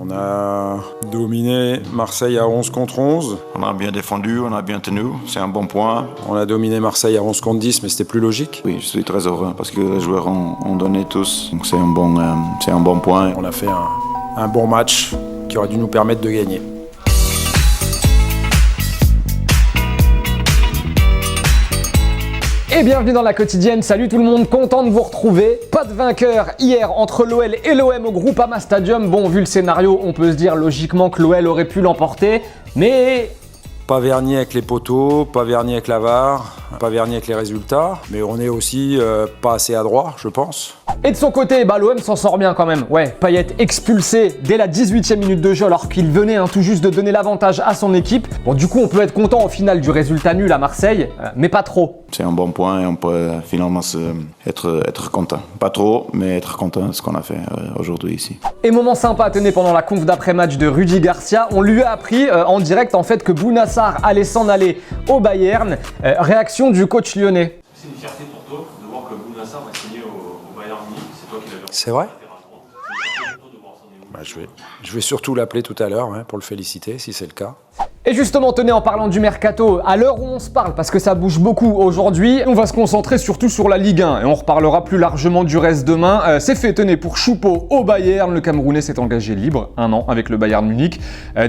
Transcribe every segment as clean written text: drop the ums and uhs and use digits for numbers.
On a dominé Marseille à 11 contre 11. On a bien défendu, on a bien tenu, c'est un bon point. On a dominé Marseille à 11 contre 10, mais c'était plus logique. Oui, je suis très heureux parce que les joueurs ont donné tous, donc c'est un bon point. On a fait un bon match qui aurait dû nous permettre de gagner. Et bienvenue dans la quotidienne, salut tout le monde, content de vous retrouver. Pas de vainqueur hier entre l'OL et l'OM au Groupama Stadium. Bon, vu le scénario, on peut se dire logiquement que l'OL aurait pu l'emporter, mais... Pas verni avec les poteaux, pas verni avec la VAR, pas verni avec les résultats, mais on est aussi pas assez adroit, je pense. Et de son côté, l'OM s'en sort bien quand même. Ouais, Payet expulsé dès la 18e minute de jeu alors qu'il venait tout juste de donner l'avantage à son équipe. Bon, du coup, on peut être content au final du résultat nul à Marseille, mais pas trop. C'est un bon point et on peut finalement être content. Pas trop, mais être content de ce qu'on a fait aujourd'hui ici. Et moment sympa, tenez, pendant la conf d'après-match de Rudy Garcia, on lui a appris en direct en fait que Bouna Sarr allait s'en aller au Bayern. Réaction du coach lyonnais. C'est une fierté pour toi de voir que Bouna Sarr va signer au Bayern Munich. C'est toi qui l'avais. C'est vrai ? Je vais surtout l'appeler tout à l'heure pour le féliciter si c'est le cas. Et justement, tenez, en parlant du mercato, à l'heure où on se parle, parce que ça bouge beaucoup aujourd'hui, on va se concentrer surtout sur la Ligue 1 et on reparlera plus largement du reste demain. C'est fait, tenez, pour Choupo au Bayern, le Camerounais s'est engagé libre, 1 an avec le Bayern Munich.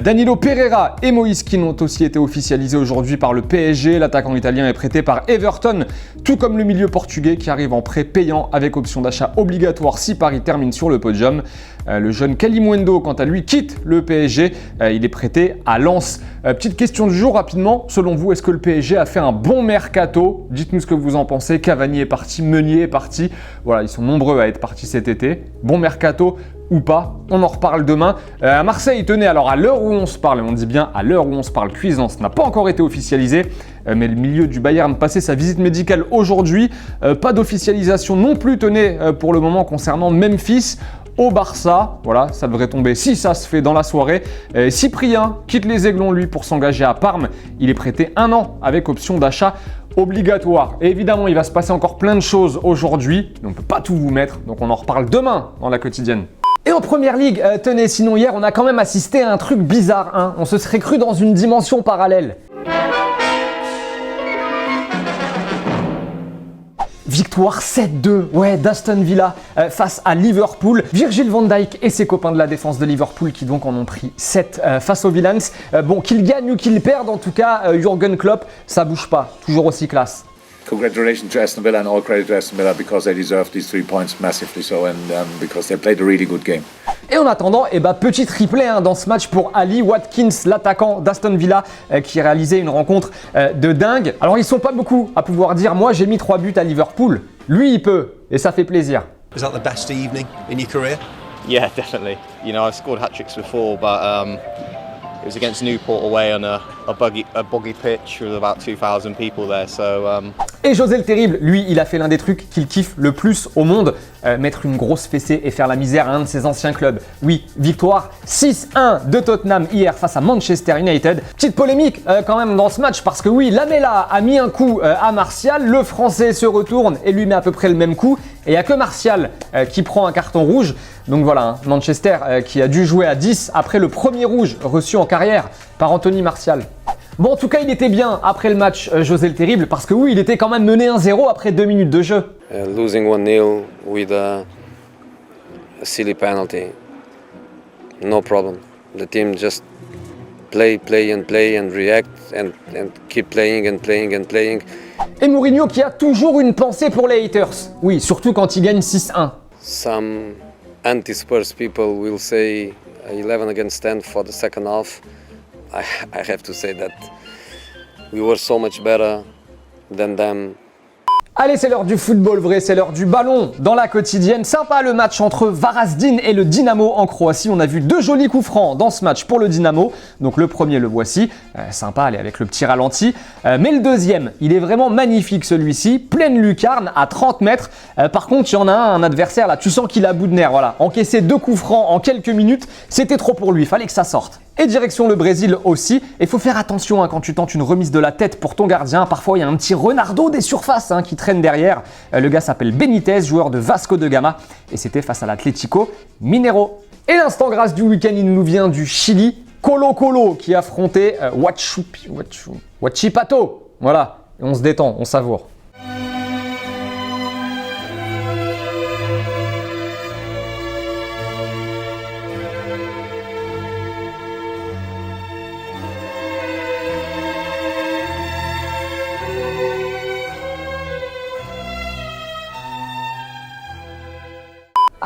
Danilo Pereira et Moïse Kean ont aussi été officialisés aujourd'hui par le PSG. L'attaquant italien est prêté par Everton, tout comme le milieu portugais qui arrive en prêt payant avec option d'achat obligatoire si Paris termine sur le podium. Le jeune Kalimundo, quant à lui, quitte le PSG. Il est prêté à Lens. Petite question du jour rapidement, selon vous, est-ce que le PSG a fait un bon mercato? Dites-nous ce que vous en pensez. Cavani est parti, Meunier est parti. Voilà, ils sont nombreux à être partis cet été. Bon mercato ou pas, on en reparle demain. À Marseille, tenez, alors à l'heure où on se parle, et on dit bien à l'heure où on se parle, Cuisance n'a pas encore été officialisé, mais le milieu du Bayern passait sa visite médicale aujourd'hui. Pas d'officialisation non plus, tenez, pour le moment concernant Memphis. Au Barça, voilà, ça devrait tomber si ça se fait dans la soirée. Cyprien quitte les Aiglons, lui, pour s'engager à Parme. Il est prêté 1 an avec option d'achat obligatoire. Et évidemment, il va se passer encore plein de choses aujourd'hui. On ne peut pas tout vous mettre, donc on en reparle demain dans la quotidienne. Et en première ligue, tenez, sinon hier, on a quand même assisté à un truc bizarre. On se serait cru dans une dimension parallèle. Victoire 7-2, d'Aston Villa face à Liverpool. Virgil van Dijk et ses copains de la défense de Liverpool qui donc en ont pris 7 face aux Villains. Bon, qu'ils gagnent ou qu'ils perdent, en tout cas, Jürgen Klopp, ça bouge pas, toujours aussi classe. Congratulations to Aston Villa and all credit to Aston Villa because they deserve these 3 points massively so and because they played a really good game. Et en attendant, petit triplé dans ce match pour Ali Watkins, l'attaquant d'Aston Villa qui a réalisé une rencontre de dingue. Alors ils sont pas beaucoup à pouvoir dire moi j'ai mis 3 buts à Liverpool. Lui il peut et ça fait plaisir. Was that the best evening in your career? Yeah, definitely. You know, I've scored hat-tricks before, but it was against Newport away on a boggy pitch with about 2,000 people there, so... Et José le Terrible, lui, il a fait l'un des trucs qu'il kiffe le plus au monde, mettre une grosse fessée et faire la misère à un de ses anciens clubs. Oui, victoire 6-1 de Tottenham hier face à Manchester United. Petite polémique quand même dans ce match parce que oui, Lamela a mis un coup à Martial, le Français se retourne et lui met à peu près le même coup. Et il n'y a que Martial qui prend un carton rouge. Donc voilà, Manchester qui a dû jouer à 10 après le premier rouge reçu en carrière par Anthony Martial. Bon, en tout cas, il était bien après le match, José le Terrible, parce que oui, il était quand même mené 1-0 après 2 minutes de jeu. Losing 1-0 with a silly penalty, no problem. The team just play and react and keep playing and playing and playing. Et Mourinho qui a toujours une pensée pour les haters. Oui, surtout quand il gagne 6-1. Some anti-Spurs people will say 11 against 10 for the second half. I have to say that we were so much better than them. Allez, c'est l'heure du football vrai, c'est l'heure du ballon dans la quotidienne. Sympa le match entre Varazdin et le Dynamo en Croatie. On a vu 2 jolis coups francs dans ce match pour le Dynamo. Donc le premier, le voici. Sympa, allez, avec le petit ralenti. Mais le deuxième, il est vraiment magnifique celui-ci. Pleine lucarne à 30 mètres. Par contre, il y en a un adversaire là, tu sens qu'il a bout de nerfs. Voilà. Encaisser 2 coups francs en quelques minutes, c'était trop pour lui. Fallait que ça sorte. Et direction le Brésil aussi. Et faut faire attention quand tu tentes une remise de la tête pour ton gardien. Parfois, il y a un petit Renardo des surfaces qui traîne derrière. Le gars s'appelle Benitez, joueur de Vasco de Gama. Et c'était face à l'Atlético Mineiro. Et l'instant grâce du week-end, il nous vient du Chili. Colo Colo qui affrontait Huachipato. Voilà, et on se détend, on savoure.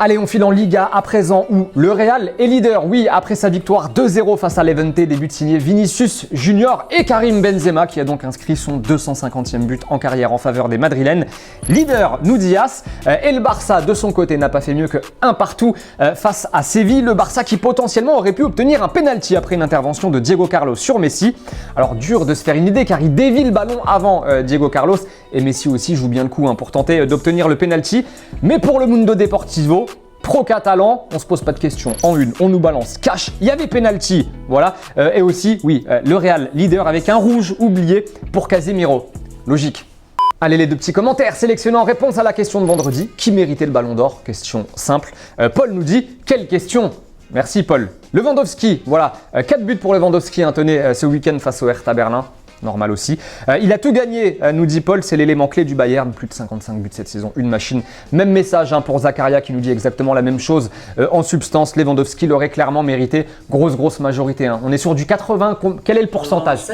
Allez, on file en Liga à présent où le Real est leader. Oui, après sa victoire 2-0 face à Levante, des buts signés Vinicius Junior et Karim Benzema qui a donc inscrit son 250e but en carrière en faveur des Madrilènes. Leader, nous Diaz. Et le Barça, de son côté, n'a pas fait mieux que 1 partout face à Séville. Le Barça qui potentiellement aurait pu obtenir un penalty après une intervention de Diego Carlos sur Messi. Alors dur de se faire une idée car il dévie le ballon avant Diego Carlos et Messi aussi joue bien le coup pour tenter d'obtenir le penalty. Mais pour le Mundo Deportivo, pro catalan, on se pose pas de questions. En une, on nous balance cash. Il y avait penalty, voilà. Et aussi, oui, le Real leader avec un rouge oublié pour Casemiro. Logique. Allez, les deux petits commentaires sélectionnant en réponse à la question de vendredi. Qui méritait le ballon d'or? Question simple. Paul nous dit, quelle question? Merci Paul. Lewandowski, voilà. 4 buts pour Lewandowski, tenez, ce week-end face au Hertha Berlin. Normal aussi. Il a tout gagné, nous dit Paul, c'est l'élément clé du Bayern, plus de 55 buts cette saison, une machine. Même message pour Zakaria qui nous dit exactement la même chose. En substance, Lewandowski l'aurait clairement mérité, grosse majorité. On est sur du 80, quel est le pourcentage? 96%.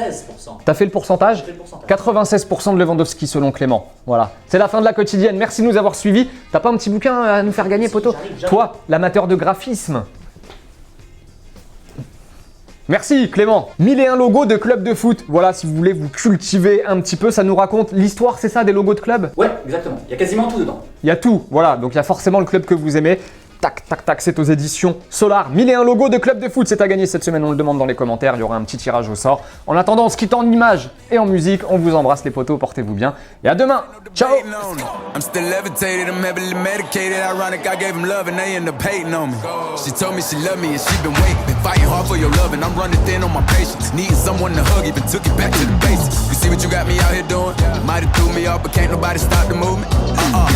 T'as fait le pourcentage? 96% de Lewandowski selon Clément. Voilà, c'est la fin de la quotidienne, merci de nous avoir suivis. T'as pas un petit bouquin à nous faire gagner, poto? Toi, l'amateur de graphisme. Merci Clément. 1001 logos de club de foot. Voilà, si vous voulez vous cultiver un petit peu, ça nous raconte l'histoire, c'est ça, des logos de club? Ouais, exactement. Il y a quasiment tout dedans. Il y a tout, voilà. Donc il y a forcément le club que vous aimez. Tac, tac, tac, c'est aux éditions Solar. 1001 logos de club de foot, c'est à gagner cette semaine, on le demande dans les commentaires, il y aura un petit tirage au sort. En attendant, on se quitte en images et en musique, on vous embrasse les potos, portez-vous bien et à demain. Ciao. I'm still levitated, I'm heavily medicated. Ironic, I gave him love and they end up hating on me. She told me she loved me and she been waiting. Been fighting hard for your love and I'm running thin on my patience. Needing someone to hug, even took it back to the basics. You see what you got me out here doing? Might have threw me off, but can't nobody stop the movement.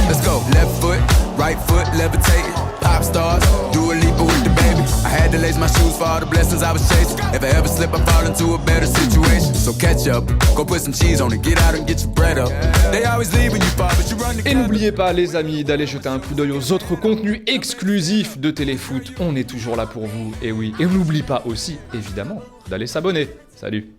Let's go. Left foot, right foot, levitating. Pop stars, do a leap with the baby. I had to lace my shoes for all the blessings I was chasing. If I ever slip, I fall into a better situation. So catch up, go put some cheese on it, get out and get your bread up. They always leave when you fall, but you run the. Et n'oubliez pas les amis d'aller jeter un coup d'œil aux autres contenus exclusifs de Téléfoot. On est toujours là pour vous, et oui. Et on n'oublie pas aussi, évidemment, d'aller s'abonner. Salut.